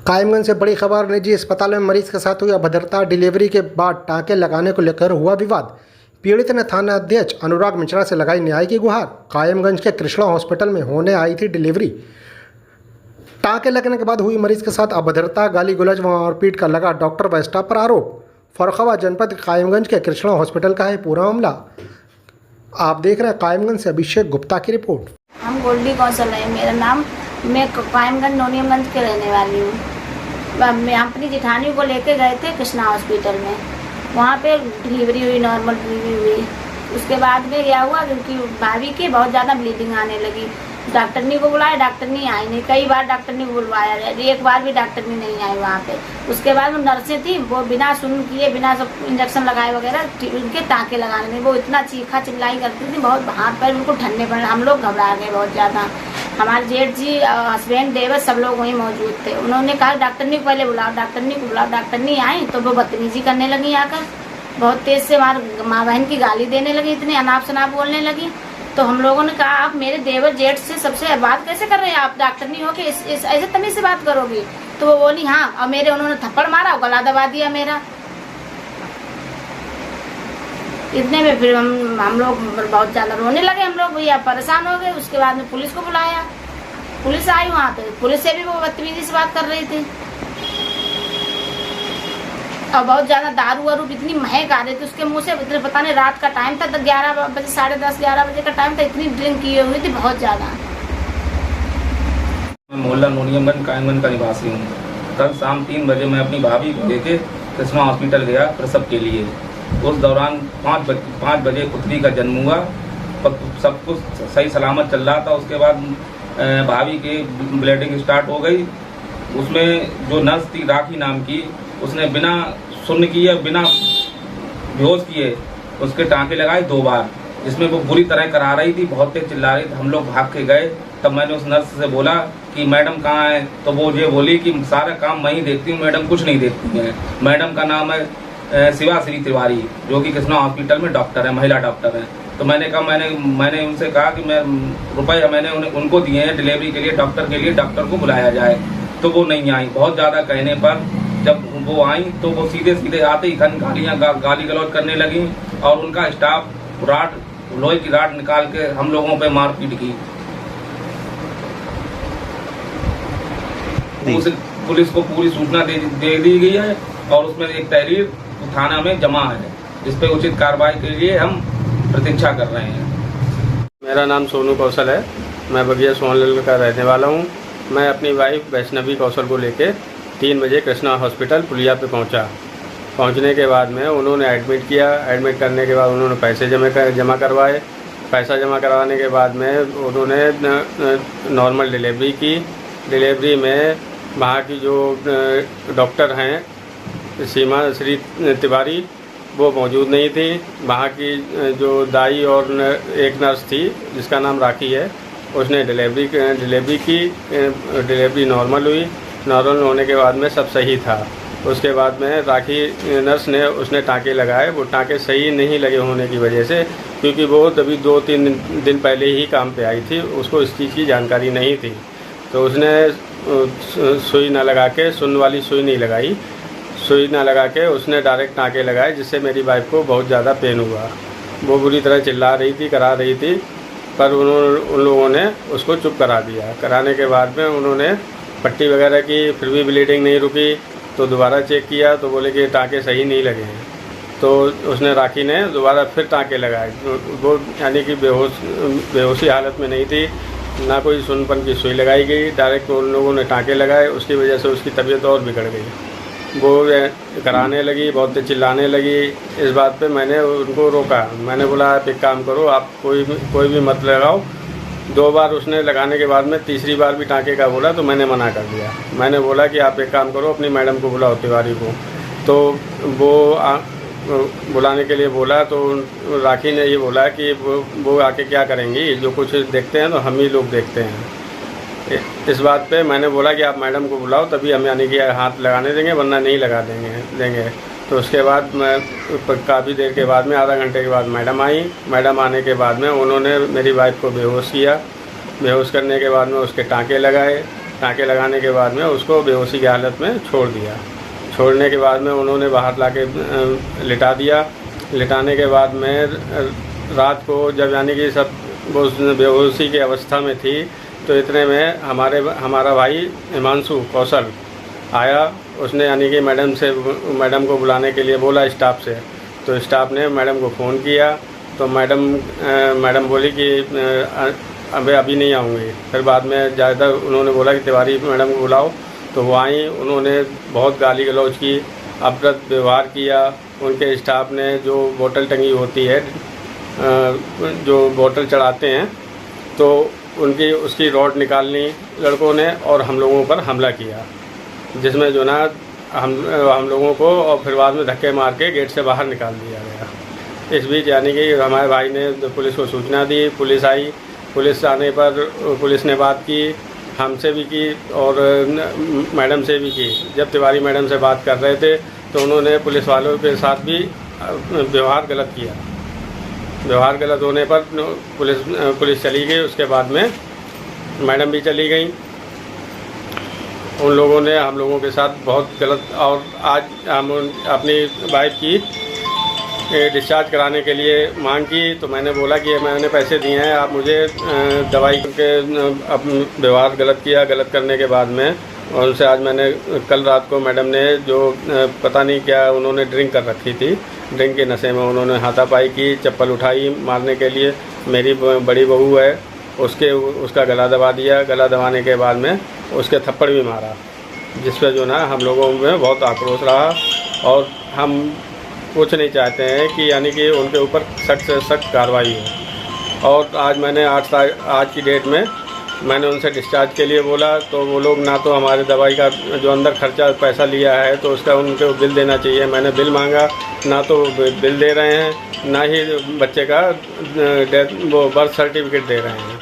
कायमगंज से बड़ी खबर। निजी अस्पताल में मरीज के साथ हुई अभद्रता, डिलीवरी के बाद टाँके लगाने को लेकर हुआ विवाद। पीड़ित ने थाना अध्यक्ष अनुराग मिश्रा से लगाई न्याय की गुहार। कायमगंज के कृष्णा हॉस्पिटल में होने आई थी डिलीवरी। टाँके लगने के बाद हुई मरीज के साथ अभद्रता, गाली गलौज व मारपीट का लगा डॉक्टर व स्टाफ पर आरोप। फर्रुखाबाद जनपद कायमगंज के कृष्णा हॉस्पिटल का है पूरा मामला। आप देख रहे हैं कायमगंज से अभिषेक गुप्ता की रिपोर्ट। हम गोल्डी कौशल है मेरा नाम। मैं कायमगंज नोनियमगंज के रहने वाली हूँ। मैं अपनी जेठानी को लेके गए थे कृष्णा हॉस्पिटल में। वहाँ पे डिलीवरी हुई, नॉर्मल डिलीवरी हुई। उसके बाद में क्या हुआ, क्योंकि भाभी की बहुत ज़्यादा ब्लीडिंग आने लगी। डॉक्टरनी को बुलाया, डॉक्टरनी आई नहीं। कई बार डॉक्टरनी को बुलवाया, एक बार भी डॉक्टरनी नहीं आई वहाँ पे। उसके बाद वो नर्सें थी, वो बिना सुन किए, बिना सब इंजेक्शन लगाए वगैरह उनके टाँके लगाने में वो इतना चीखा चिल्लाई करती थी, बहुत हाथ पैर उनको ठंडे पड़े। हम लोग घबरा गए बहुत ज़्यादा। हमारे जेठ जी, हस्बैंड, देवर सब लोग वहीं मौजूद थे। उन्होंने कहा डॉक्टरनी को पहले बुलाओ, डॉक्टरनी को बुलाओ। डॉक्टरनी आई तो वो बदतमीजी करने लगी, आकर बहुत तेज़ से हमारे माँ बहन की गाली देने लगी, इतनी अनाप शनाप बोलने लगी। तो हम लोगों ने कहा आप मेरे देवर जेठ से सबसे बात कैसे कर रहे हैं, आप डॉक्टरनी हो के ऐसे तमीज़ से बात करोगी? तो वो बोली हाँ। और मेरे उन्होंने थप्पड़ मारा, गला दबा दिया मेरा। इतने में फिर हम लोग बहुत ज़्यादा रोने लगे। हम लोग भैया परेशान हो गए। उसके बाद में पुलिस को बुलाया, पुलिस आई वहाँ पे। पुलिस से भी वो बदतमीजी से बात कर रही थी और बहुत ज़्यादा दारू वारू इतनी महक आ रही थी उसके मुंह से। इतने पता नहीं, रात का टाइम था, 11 बजे, 10:30, 11 बजे का टाइम था। इतनी ड्रिंक की हुई थी बहुत ज़्यादा। मैं मोहल्ला नोनियमगंज कायमगंज का निवासी हूँ। कल शाम 3 बजे मैं अपनी भाभी को लेके कृष्णा हॉस्पिटल गया प्रसव के लिए। उस दौरान 5 बजे पुत्री का जन्म हुआ। सब कुछ सही सलामत चल रहा था। उसके बाद भाभी की ब्लीडिंग स्टार्ट हो गई। उसमें जो नर्स थी राखी नाम की, उसने बिना सुन्न किए, बिना बेहोश किए उसके टाँके लगाए 2 बार, जिसमें वो बुरी तरह करा रही थी, बहुत तेज चिल्ला रही थी। हम लोग भाग के गए। तब मैंने उस नर्स से बोला कि मैडम कहाँ है, तो वो ये बोली कि सारा काम मैं ही देखती हूँ, मैडम कुछ नहीं देखती हैं। मैडम का नाम है शिवाश्री तिवारी, जो कि कृष्णा हॉस्पिटल में डॉक्टर है, महिला डॉक्टर है। तो मैंने कहा, मैंने उनसे कहा कि मैं रुपये मैंने उनको दिए हैं डिलीवरी के लिए, डॉक्टर के लिए, डॉक्टर को बुलाया जाए। तो वो नहीं आई। बहुत ज़्यादा कहने पर जब वो आई तो वो सीधे आते ही गाली गलौज करने लगी और उनका स्टाफ लोहे की राड निकाल के हम लोगों पे मारपीट की। पुलिस को पूरी सूचना दे दी गई है और उसमें एक तहरीर थाना में जमा है, जिस पे उचित कार्रवाई के लिए हम प्रतीक्षा कर रहे हैं। मेरा नाम सोनू कौशल है। मैं बगिया सोनल का रहने वाला हूँ। मैं अपनी वाइफ वैष्णवी कौशल को लेके 3 बजे कृष्णा हॉस्पिटल पुलिया पे पहुँचा। पहुँचने के बाद में उन्होंने एडमिट किया। एडमिट करने के बाद उन्होंने पैसे जमा करवाए। पैसा जमा करवाने के बाद में उन्होंने नॉर्मल डिलीवरी की। डिलीवरी में वहाँ की जो डॉक्टर हैं सीमा श्री तिवारी, वो मौजूद नहीं थी। वहाँ की जो दाई और एक नर्स थी जिसका नाम राखी है, उसने डिलीवरी की। डिलीवरी नॉर्मल हुई। नॉर्मल होने के बाद में सब सही था। उसके बाद में राखी नर्स ने उसने टाँके लगाए। वो टाँके सही नहीं लगे होने की वजह से, क्योंकि वो तभी 2-3 दिन पहले ही काम पे आई थी, उसको इस चीज़ की जानकारी नहीं थी। तो उसने सुई ना लगा के, सुन्न वाली सुई नहीं लगाई, सुई ना लगा के उसने डायरेक्ट टाँके लगाए, जिससे मेरी वाइफ को बहुत ज़्यादा पेन हुआ। वो बुरी तरह चिल्ला रही थी, करा रही थी, पर उन लोगों ने उसको चुप करा दिया। कराने के बाद में उन्होंने पट्टी वगैरह की, फिर भी ब्लीडिंग नहीं रुकी। तो दोबारा चेक किया तो बोले कि टाँके सही नहीं लगे हैं। तो उसने राखी ने दोबारा फिर टाँके लगाए। वो यानी कि बेहोशी हालत में नहीं थी, ना कोई सुनपन की सुई लगाई गई, डायरेक्ट उन लोगों ने टाँके लगाए। उसकी वजह से उसकी तबीयत और बिगड़ गई। वो कराने लगी, बहुत चिल्लाने लगी। इस बात पे मैंने उनको रोका। मैंने बोला आप एक काम करो, आप कोई भी मत लगाओ। 2 बार उसने लगाने के बाद में तीसरी बार भी टाँके का बोला तो मैंने मना कर दिया। मैंने बोला कि आप एक काम करो, अपनी मैडम को बुलाओ, तिवारी को। तो वो बुलाने के लिए बोला तो राखी ने ये बोला कि वो आके क्या करेंगी, जो कुछ देखते हैं तो हम ही लोग देखते हैं। इस बात पे मैंने बोला कि आप मैडम को बुलाओ, तभी हम यानी कि हाथ लगाने देंगे, वरना नहीं लगा देंगे। तो उसके बाद मैं काफ़ी देर के बाद में, आधा घंटे के बाद मैडम आई। मैडम आने के बाद में उन्होंने मेरी वाइफ को बेहोश किया। बेहोश करने के बाद में उसके टाँके लगाए। टाँके लगाने के बाद में उसको बेहोशी की हालत में छोड़ दिया। छोड़ने के बाद में उन्होंने बाहर ला के लिटा दिया। लिटाने के बाद में रात को जब यानी कि सब वो बेहोशी की अवस्था में थी, तो इतने में हमारा भाई हिमांशु कौशल आया। उसने यानी कि मैडम को बुलाने के लिए बोला स्टाफ से, तो स्टाफ ने मैडम को फ़ोन किया, तो मैडम बोली कि अभी नहीं आऊँगी। फिर बाद में ज़्यादा उन्होंने बोला कि तिवारी मैडम को बुलाओ, तो वो आई। उन्होंने बहुत गाली गलौज की, अभद्र व्यवहार किया। उनके स्टाफ ने जो बोतल टंगी होती है, जो बोतल चढ़ाते हैं, तो उसकी रॉड निकालनी लड़कों ने और हम लोगों पर हमला किया, जिसमें जो ना हम लोगों को और फिर बाद में धक्के मार के गेट से बाहर निकाल दिया गया। इस बीच यानी कि हमारे भाई ने पुलिस को सूचना दी, पुलिस आई। पुलिस आने पर पुलिस ने बात की, हमसे भी की और मैडम से भी की। जब तिवारी मैडम से बात कर रहे थे तो उन्होंने पुलिस वालों के साथ भी व्यवहार गलत किया। व्यवहार गलत होने पर पुलिस चली गई। उसके बाद में मैडम भी चली गई। उन लोगों ने हम लोगों के साथ बहुत गलत, और आज हम अपनी वाइफ की डिस्चार्ज कराने के लिए मांग की, तो मैंने बोला कि मैंने पैसे दिए हैं, आप मुझे दवाई के अब व्यवहार गलत किया। गलत करने के बाद में उनसे आज मैंने कल रात को मैडम ने जो पता नहीं क्या उन्होंने ड्रिंक कर रखी थी, ड्रिंक के नशे में उन्होंने हाथापाई की, चप्पल उठाई मारने के लिए। मेरी बड़ी बहू है, उसका गला दबा दिया। गला दबाने के बाद में उसके थप्पड़ भी मारा, जिस पर जो ना हम लोगों में बहुत आक्रोश रहा। और हम कुछ नहीं चाहते हैं कि यानी कि उनके ऊपर सख्त से सख्त कार्रवाई हो। और आज की डेट में मैंने उनसे डिस्चार्ज के लिए बोला, तो वो लोग ना तो हमारे दवाई का जो अंदर खर्चा पैसा लिया है तो उसका उनको बिल देना चाहिए। मैंने बिल मांगा, ना तो बिल दे रहे हैं, ना ही बच्चे का बर्थ सर्टिफिकेट दे रहे हैं।